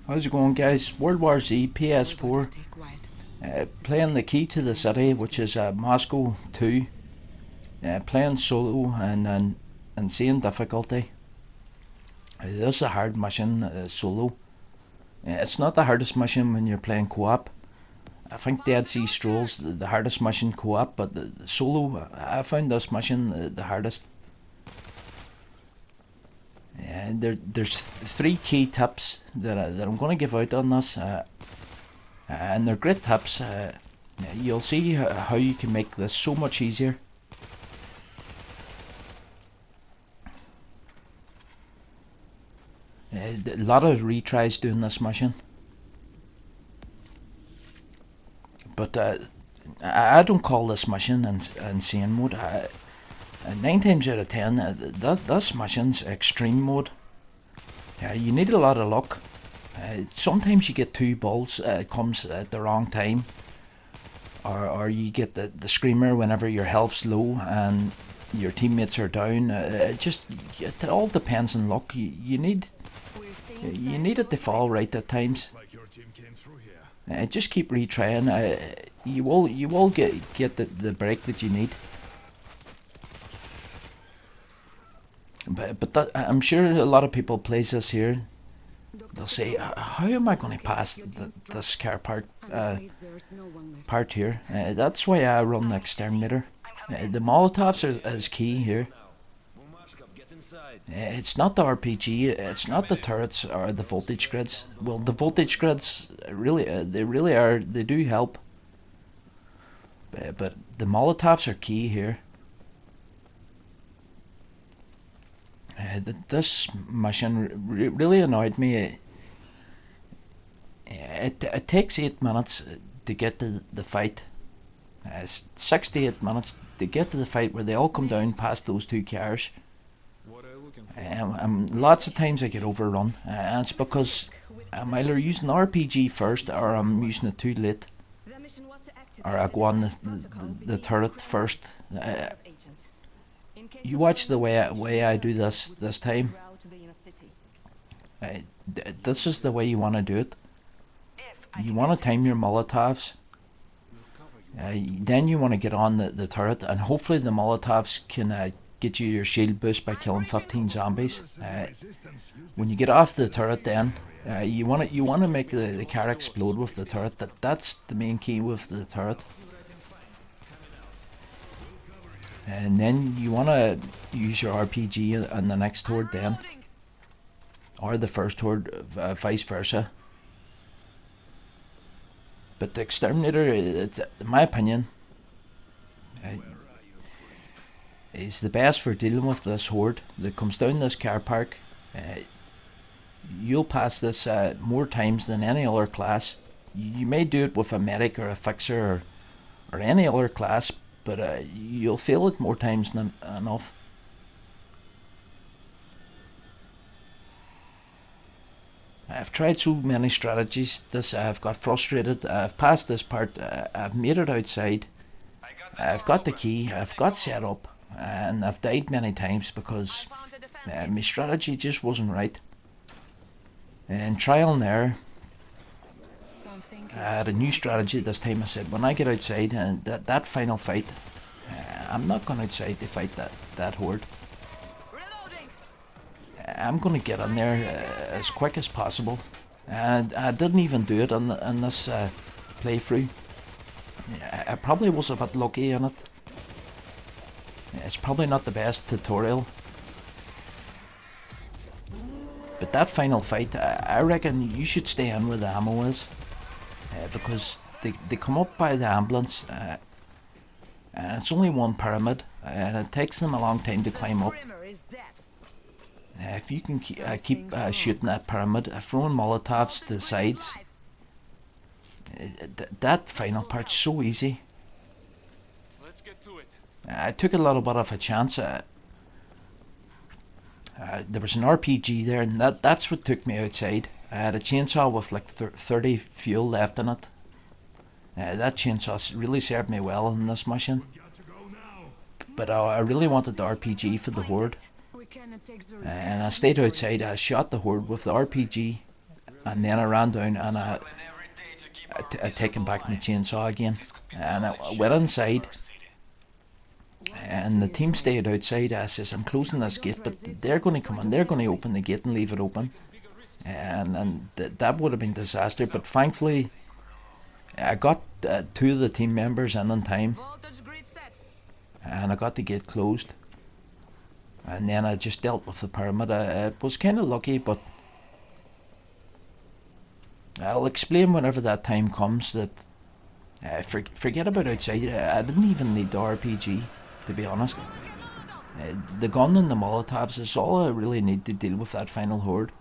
How's it going, guys? World War Z, ps4, playing the key to the city, which is Moscow 2, playing solo and insane difficulty. This is a hard mission, solo. It's not the hardest mission when you're playing co-op. I think Dead Sea Strolls the hardest mission co-op, but the solo, I found this mission the hardest. There's 3 key tips that I'm going to give out on this, and they're great tips. You'll see how you can make this so much easier. A lot of retries doing this mission, but I don't call this mission insane mode. 9 times out of 10, this mission's extreme mode. You need a lot of luck. Sometimes you get 2 balls, comes at the wrong time, or you get the screamer whenever your health's low and your teammates are down. It all depends on luck. You need it to fall right at times. Just keep retrying. You will get the break that you need. But I'm sure a lot of people plays this here. They'll say, "How am I going to pass this car part here?" That's why I run the exterminator. The Molotovs is key here. It's not the RPG, it's not the turrets or the voltage grids. Well, the voltage grids they do help. But the Molotovs are key here. This mission really annoyed me. It takes 8 minutes to get to the fight. 68 minutes to get to the fight where they all come down past those 2 cars. Lots of times I get overrun, and it's because I'm either using RPG first or I'm using it too late, or I go on the turret first. You watch the way I do this time. This is the way you want to do it. You want to time your Molotovs. Then you want to get on the turret, and hopefully the Molotovs can get you your shield boost by killing 15 zombies. When you get off the turret, then you want to make the car explode with the turret. That's the main key with the turret. And then you want to use your RPG on the next horde then, or the first horde, vice versa. But the exterminator, in my opinion, is the best for dealing with this horde that comes down this car park. You'll pass this more times than any other class. You may do it with a medic or a fixer or any other class, but you'll fail it more times than enough. I've tried so many strategies. I've got frustrated. I've passed this part. I've made it outside. I've got the key. I've got set up, and I've died many times because my strategy just wasn't right. And trial and error. I had a new strategy this time. I said, when I get outside and that final fight, I'm not going outside to fight that horde. I'm going to get in there as quick as possible. And I didn't even do it on this playthrough. I probably was a bit lucky in it. It's probably not the best tutorial. But that final fight, I reckon you should stay in where the ammo is. Because they come up by the ambulance, and it's only one pyramid, and it takes them a long time to climb up. If you can keep shooting that pyramid, throwing Molotovs to the sides, that final part's so easy. I took a little bit of a chance. There was an RPG there, and that's what took me outside. I had a chainsaw with like 30 fuel left in it. That chainsaw really served me well in this mission. But I really wanted the RPG for the horde. And I stayed outside. I shot the horde with the RPG. and then I ran down and I taken back my chainsaw again, and I went inside. And the team stayed outside. I says, I'm closing this gate, but they're going to come in. They're going to open the gate and leave it open. And that would have been disaster. But thankfully, I got two of the team members in time. And I got the gate closed. And then I just dealt with the pyramid. It was kind of lucky, but I'll explain whenever that time comes that forget about outside. I didn't even need the RPG, to be honest. The gun and the Molotovs is all I really need to deal with that final horde.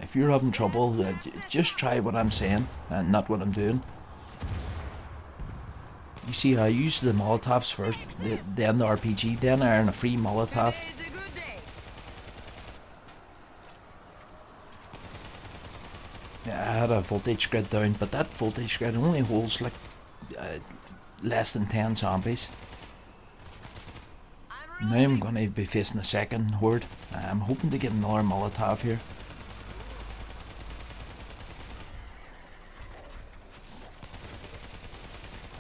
If you're having trouble, just try what I'm saying and not what I'm doing. You see, I use the Molotovs first, then the RPG, then I earn a free Molotov. I had a voltage grid down, but that voltage grid only holds like less than 10 zombies. Now I'm going to be facing the second horde. I'm hoping to get another Molotov here.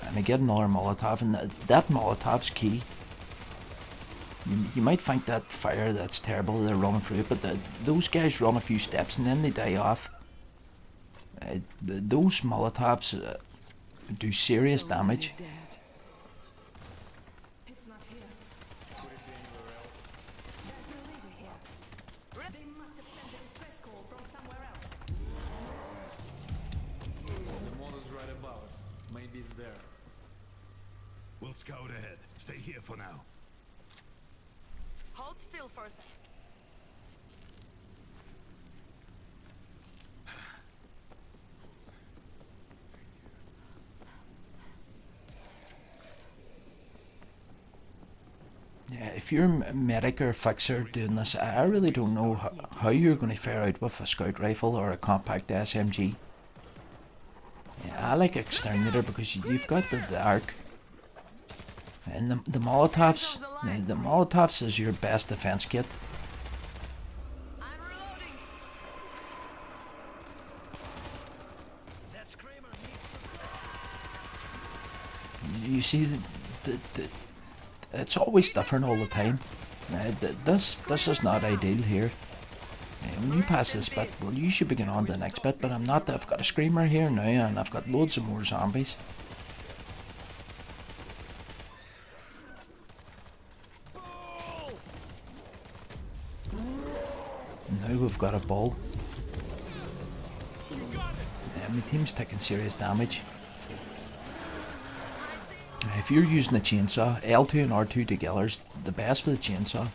And I get another Molotov, and that Molotov's key. You might think that fire, that's terrible, they're running through it, but those guys run a few steps and then they die off. Those Molotovs do serious damage. We'll scout ahead. Stay here for now. Hold still for a second. Yeah, if you're a medic or a fixer doing this, I really don't know how you're going to fare out with a scout rifle or a compact SMG. Yeah, I like exterminator because you've got the arc. And the Molotovs, the Molotovs is your best defense kit. You see, it's always different all the time. This is not ideal here. When you pass this bit, well, you should be going on to the next bit, but I'm not. I've got a screamer here now, and I've got loads of more zombies. Now we've got a bull. My team's taking serious damage. If you're using a chainsaw, L2 and R2 together is the best for the chainsaw.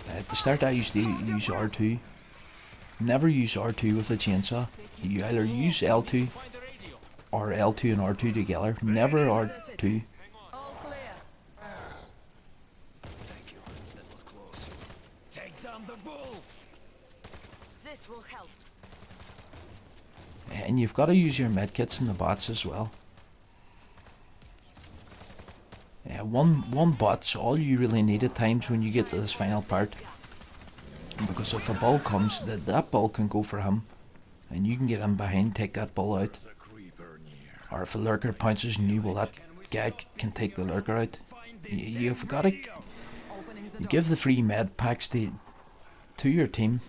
At the start I used to use R2. Never use R2 with a chainsaw. You either use L2 or L2 and R2 together. Never R2. All clear. Thank you. That was close. Take down the bull. This will help. And you've got to use your medkits and the bots as well. One bot's all you really need at times when you get to this final part. Because if a bull comes, that bull can go for him. And you can get him behind, take that bull out. Or if a lurker pounces on you, well, that guy can take the lurker out. You've got to give the free med packs to your team.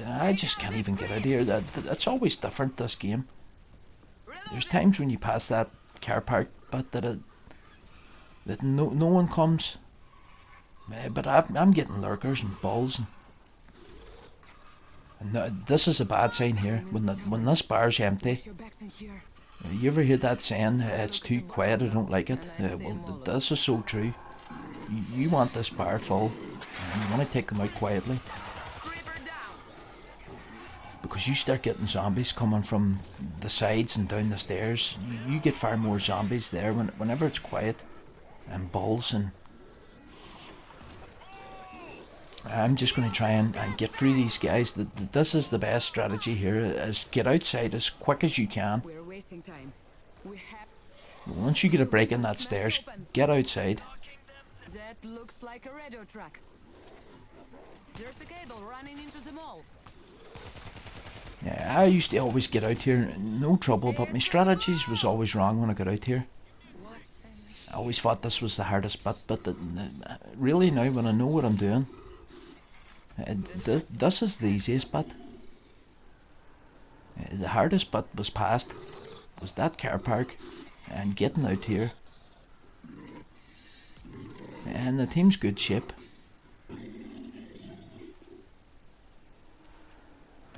I just can't even get out here. That's always different, this game. There's times when you pass that car park, but that no one comes. But I'm getting lurkers and bulls, and this is a bad sign here. When this bar's empty, you ever hear that saying? It's too quiet. I don't like it. Well, this is so true. You want this bar full, and you want to take them out quietly. Because you start getting zombies coming from the sides and down the stairs, you get far more zombies there whenever it's quiet, and bulls. And I'm just going to try and get through these guys. This is the best strategy here, is get outside as quick as you can. We're wasting time. Once you get a break in that stairs, get outside. That looks like a radio track. There's a cable running into the mall. Yeah, I used to always get out here, no trouble, but my strategies was always wrong when I got out here. What's in I always thought this was the hardest bit, but really now when I know what I'm doing, this is the easiest bit. The hardest bit was past, was that car park, and getting out here. And the team's good shape.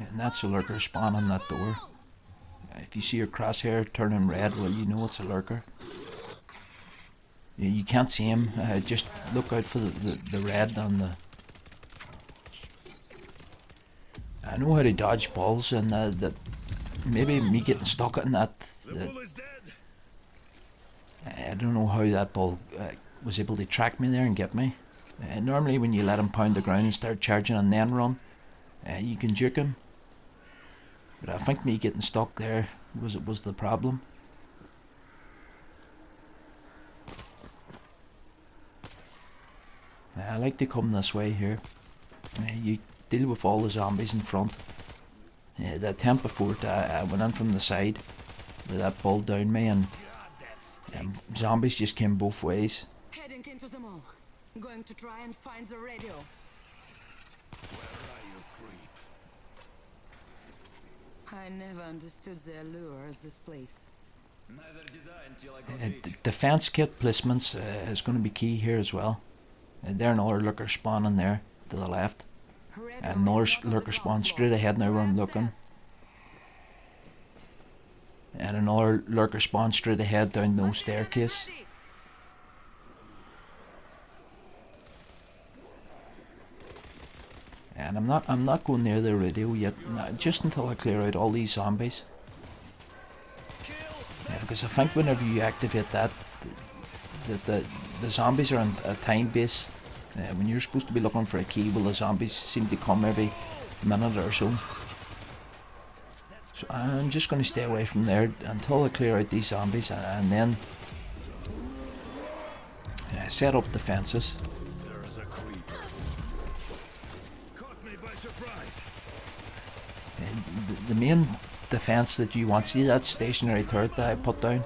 And that's a lurker spawn on that door. If you see your crosshair turning red, well, you know it's a lurker. You can't see him, just look out for the red on the... I know how to dodge balls, and that maybe me getting stuck in that... I don't know how that ball was able to track me there and get me. Normally when you let him pound the ground and start charging and then run, you can juke him. But I think me getting stuck there was the problem. I like to come this way here. You deal with all the zombies in front. The attempt before I went in from the side with that ball down me, and zombies just came both ways. Heading into the mall. Going to try and find the radio. Where are you, creep? I never understood the allure of this place. Neither did I until I got rich. Defense kit placements is going to be key here as well. There another lurker spawn in there to the left. Radio And another is not on the lurker ground spawn floor. straight ahead now where I'm Try looking. upstairs. And another lurker spawn straight ahead down no Machine gun is staircase. ready. And I'm not going near the radio yet, just until I clear out all these zombies. Because I think whenever you activate that, the zombies are on a time base. When you're supposed to be looking for a key, well, the zombies seem to come every minute or so. So I'm just going to stay away from there until I clear out these zombies, and then set up defenses. There's a creeper. Caught me by surprise. The main defense that you want, see that stationary turret that I put down?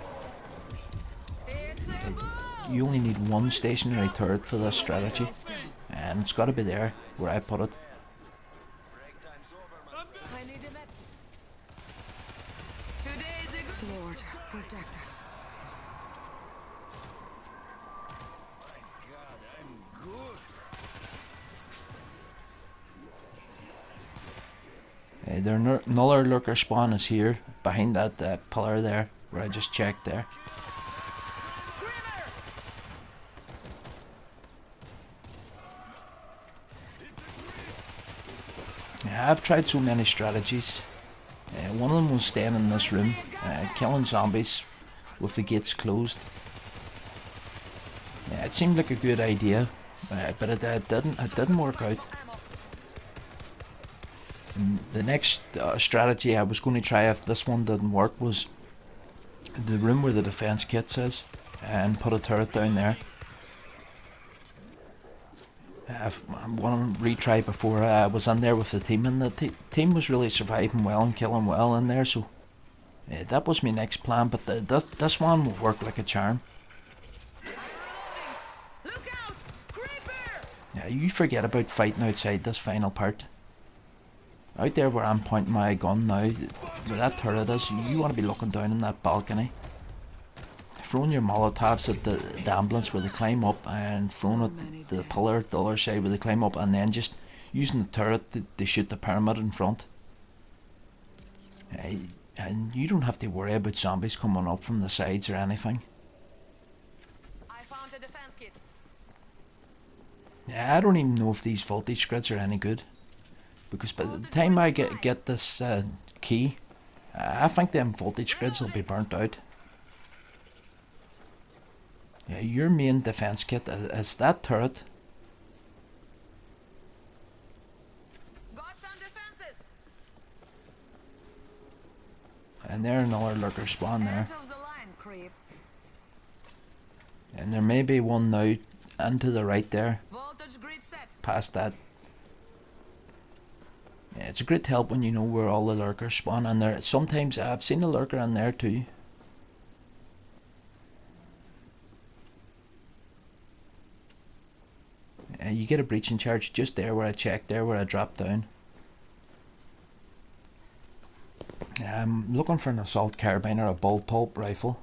It's a mall. You only need one stationary turret for this strategy, and it's got to be there where I put it. Break time's over, my I need a map. Today's a good Lord, protect us. God, I'm good. Another lurker spawn is here, behind that pillar there, where I just checked there. Screamer! Yeah, I've tried so many strategies. One of them was staying in this room, killing zombies with the gates closed. Yeah, it seemed like a good idea, but it didn't work out. Ammo. And the next strategy I was going to try, if this one didn't work, was the room where the defense kit is, and put a turret down there. I want to retry before I was in there with the team, and the team was really surviving well and killing well in there, so that was my next plan, but this one will work like a charm. Look out! Creeper! Yeah, you forget about fighting outside this final part. Out there where I'm pointing my gun now, where that turret is, you want to be looking down on that balcony. Throwing your Molotovs at the ambulance where they climb up, and throwing at the pillar at the other side where they climb up, and then just using the turret to shoot the pyramid in front. And you don't have to worry about zombies coming up from the sides or anything. I found a defense kit. Yeah, I don't even know if these voltage grids are any good, because by the time I get this key, I think them voltage grids will be burnt out. Yeah, your main defense kit is that turret. Got some defenses. And there another lurker spawn there. Out of the line, creep. And there may be one now into the right there, Voltage grid set. past that. It's a great help when you know where all the lurkers spawn, and there sometimes I've seen a lurker in there too. You get a breaching charge just there where I checked, there where I dropped down. I'm looking for an assault carbine or a bullpup rifle.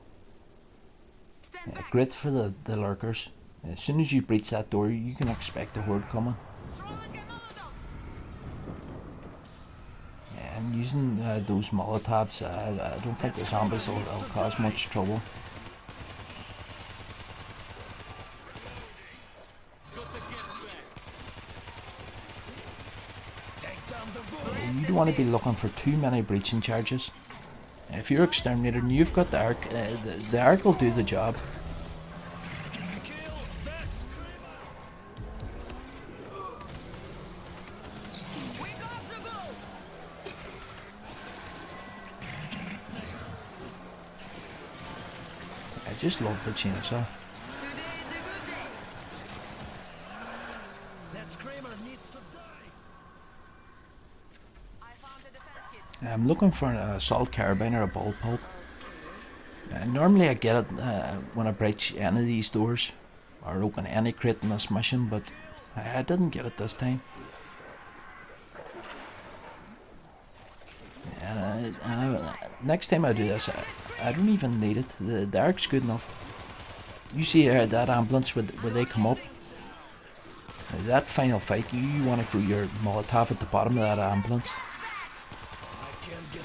Great for the lurkers. As soon as you breach that door, you can expect a horde coming. And using those Molotovs, I don't think the zombies will cause much trouble. You don't want to be looking for too many breaching charges. If you're exterminator and you've got the arc, the arc will do the job. I just love the chainsaw. I'm looking for an assault carbine or a bullpup. Normally I get it when I breach any of these doors or open any crate in this mission, but I didn't get it this time. Next time I do this, I don't even need it. The arc's good enough. You see that ambulance where they come up? That final fight, you want to throw your Molotov at the bottom of that ambulance.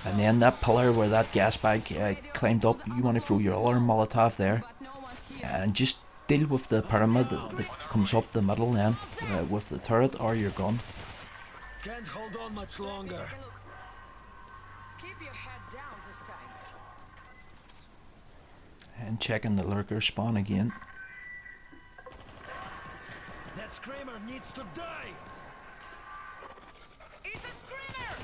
And then that pillar where that gas bag climbed up, you want to throw your other Molotov there. And just deal with the pyramid that comes up the middle then, with the turret or your gun. Can't hold on much longer. Keep your head down this time. And checking the lurker spawn again. That screamer needs to die. It's a screamer!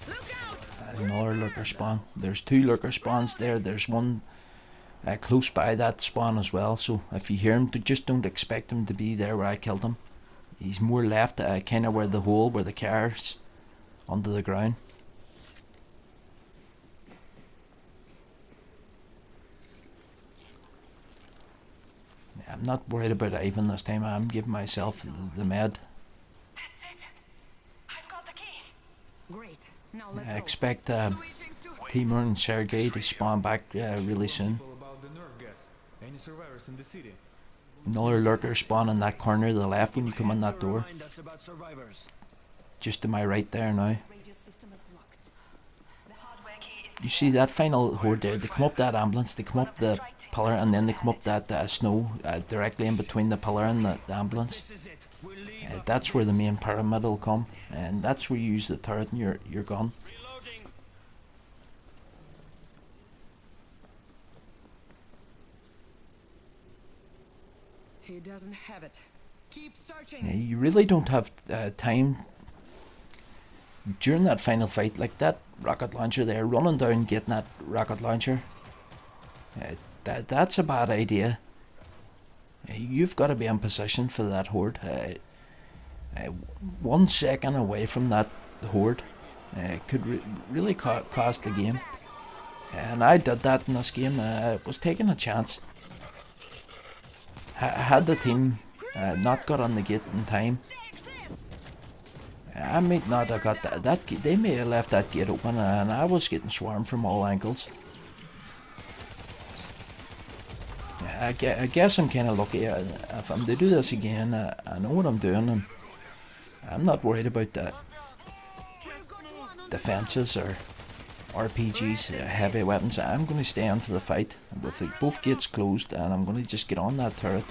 Look out! Another lurker spawn. There's two lurker spawns there. There's one close by that spawn as well. So if you hear him, just don't expect him to be there where I killed him. He's more left, kind of where the hole, where the car's under the ground. I'm not worried about Ivan this time. I'm giving myself the med. Great. Now let's I go. expect Timur and Sergey to spawn back really soon. Another lurker spawn in that corner to the left when you come in that door. Just to my right there now. You see that final horde there? They come up that ambulance, they come up the pillar, and then they come up that snow directly in between the pillar and the ambulance. That's where the main pyramid will come, and that's where you use the turret and your gun. He doesn't have it. Keep searching. You really don't have time during that final fight, like that rocket launcher there, running down getting that rocket launcher. That's a bad idea. You've got to be in position for that horde. 1 second away from that horde could really cost the game. And I did that in this game. Was taking a chance. Had the team not got on the gate in time, I might not have got that they may have left that gate open, and I was getting swarmed from all angles. I guess I'm kind of lucky. If I'm to do this again, I know what I'm doing, and I'm not worried about the defenses or RPGs, heavy weapons. I'm going to stay on for the fight with both gates closed, and I'm going to just get on that turret.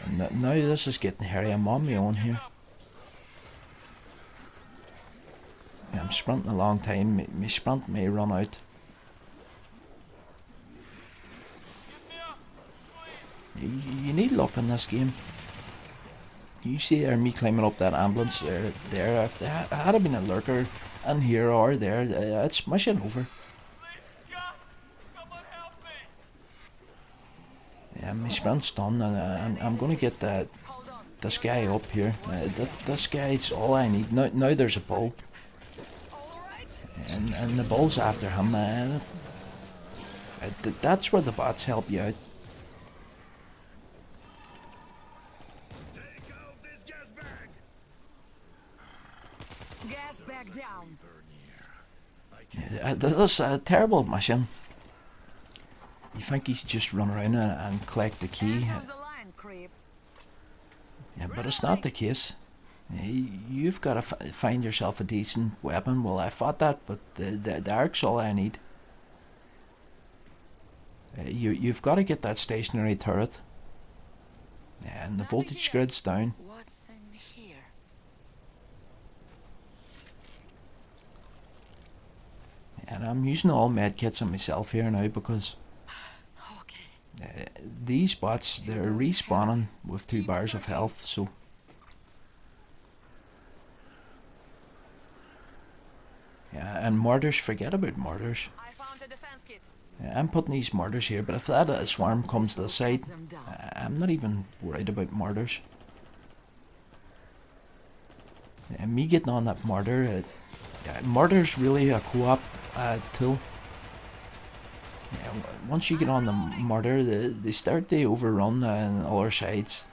And now this is getting hairy. I'm on my own here. I'm sprinting a long time. My sprint may run out. You need luck in this game. You see there me climbing up that ambulance there. If there had been a lurker in here or there, I'd smash it over. Yeah, my sprint's done, and I'm going to get the this guy up here. This guy's all I need. Now there's a bull. And the bull's after him. That's where the bots help you out. Take out this gas bag. Gas bag down. This is a terrible mission. You think you should just run around and collect the key. Enters the line, creep. Yeah, but it's not the case. You've got to find yourself a decent weapon. Well, I thought that, but the arc's all I need. You've got to get that stationary turret. Yeah, and the voltage grid's down. What's in here? And I'm using all medkits on myself here now because Okay. these bots, they're respawning with 2 bars of health, so... Yeah, and mortars, forget about mortars. I found a defense kit. Yeah, I'm putting these mortars here, but if that swarm comes to the side, I'm not even worried about mortars. Me getting on that mortar, mortar's really a co-op tool. Yeah, once you get on the mortar, they start to overrun on other sides.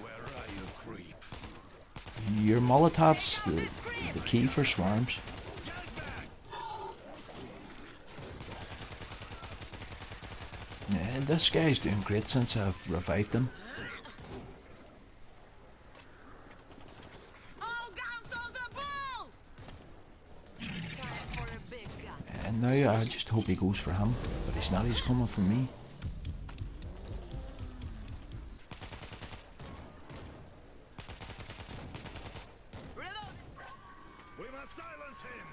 Where are you, creep? Your Molotov's the key for swarms. Yeah, this guy's doing great since I've revived him. All guns on the ball! Time for a big gun. And now I just hope he goes for him, but he's not, he's coming for me. Reload. We must silence him.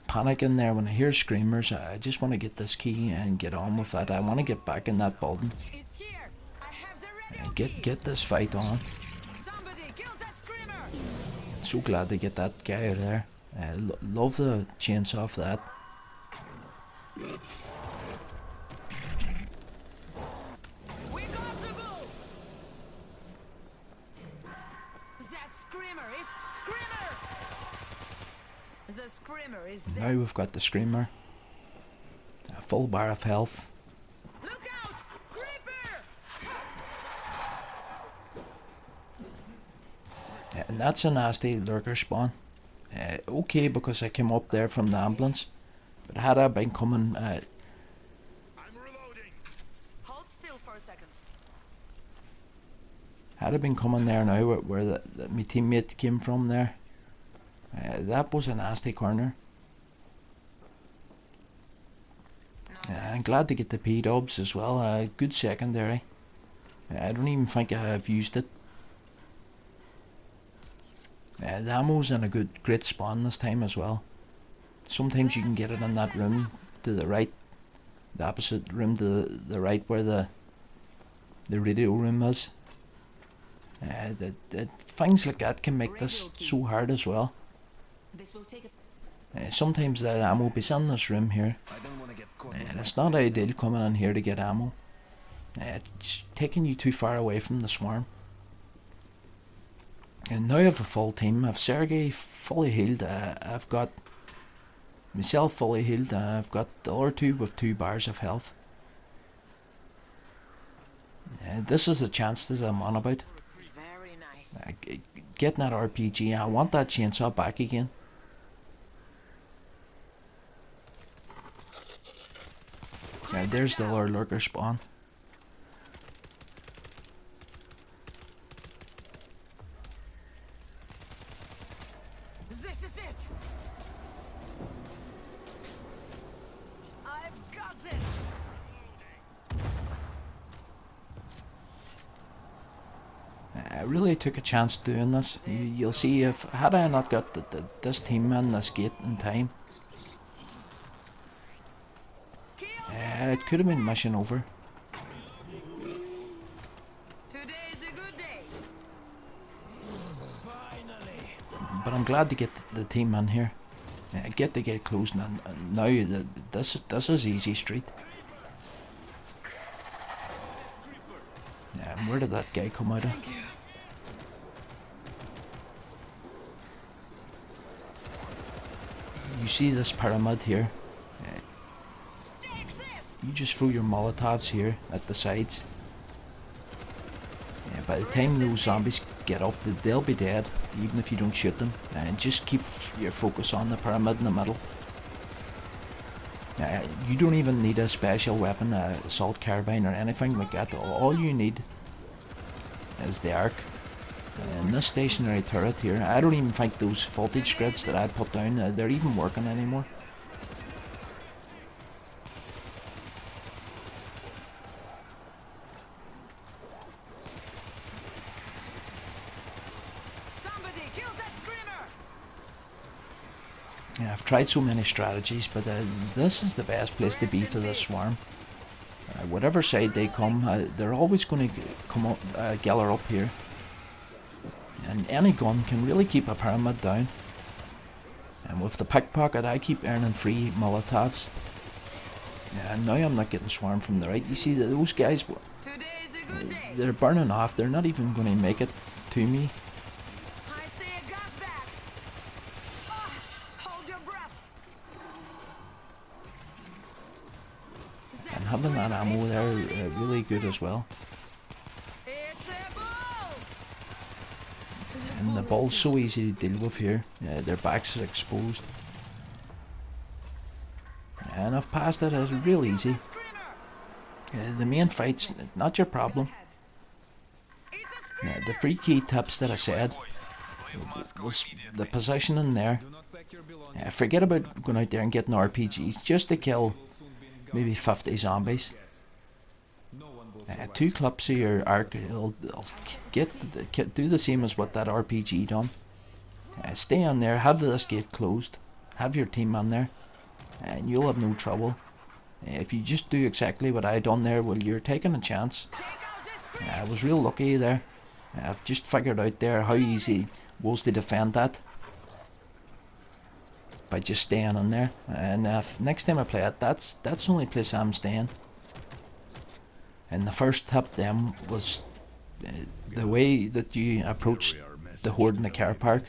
Panicking there when I hear screamers. I just want to get this key and get on with that. I want to get back in that building. It's here. I have the radio key. Get this fight on. Somebody kill that screamer. So glad to get that guy out of there. Love the chainsaw for that. We got the bull. That screamer is screamer. The screamer is dead. Now we've got the screamer. A full bar of health. Look out, creeper! And that's a nasty lurker spawn. Okay, because I came up there from the ambulance. But had I been coming... I'm reloading. Hold still for a second. had I been coming there now where my teammate came from there. That was a nasty corner. I'm glad to get the P-dubs as well. Good secondary. I don't even think I've used it. The ammo's in a great spawn this time as well. Sometimes you can get it in that room to the right, the opposite room to the right where the radio room is. Things like that can make this so hard as well. This will take Sometimes the ammo be in this room here, I don't want to get caught. and it's not ideal coming in here to get ammo. It's taking you too far away from the swarm. And now I have a full team. I've Sergey fully healed. I've got myself fully healed. I've got the other two with 2 bars of health. This is the chance that I'm on about. very nice. Getting that RPG. I want that chainsaw back again. There's the other lurker spawn. This is it. I've got this. I really took a chance doing this. You'll see if had I not got this team in this gate in time, it could have been mission over. Today's a good day. Finally. But I'm glad to get the team in here. Get the gate closed, and now this is easy street. And where did that guy come out of? Thank you. You see this pyramid here? Take this! You just throw your Molotovs here at the sides. By the time those zombies get up, they'll be dead, even if you don't shoot them. And just keep your focus on the pyramid in the middle. You don't even need a special weapon, assault carbine or anything like that. All you need is the arc. And this stationary turret here, I don't even think those voltage grids that I put down, they're even working anymore. Somebody kill that screamer! Yeah, I've tried so many strategies, but this is the best place to be for this swarm. Whatever side they come, they're always going to come up, gather up here. And any gun can really keep a pyramid down. And with the pickpocket, I keep earning free Molotovs. And now I'm not getting swarmed from the right. You see, those guys, Today is a good day. they're burning off. They're not even going to make it to me. I see a gas bag. Ah, hold your breath. And having that ammo there really good as well. It's a bull! And the ball's so easy to deal with here. Their backs are exposed. And I've passed it as real easy. The main fight's not your problem. The three key tips that I said was the positioning there. Forget about going out there and getting RPGs just to kill maybe 50 zombies. 2 clips of your arc will do the same as what that RPG done. Stay on there, have this gate closed, have your team on there, and you'll have no trouble. If you just do exactly what I done there, well, you're taking a chance. I was real lucky there. I've just figured out there how easy it was to defend that by just staying on there. And next time I play it, that's the only place I'm staying. And the first tip then was the way that you approach the horde in the car park.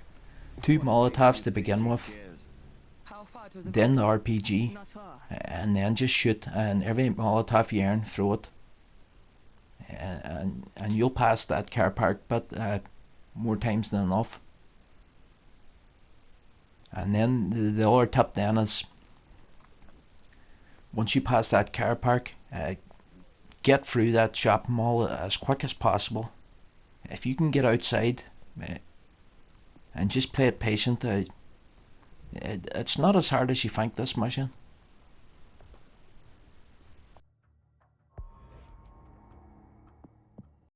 2 Molotovs to begin with, How far to the then the RPG, Not far. and then just shoot, and every Molotov you earn, throw it. And you'll pass that car park, but more times than enough. And then the other tip then is, once you pass that car park, get through that shopping mall as quick as possible. If you can get outside and just play it patient, it's not as hard as you think, this mission.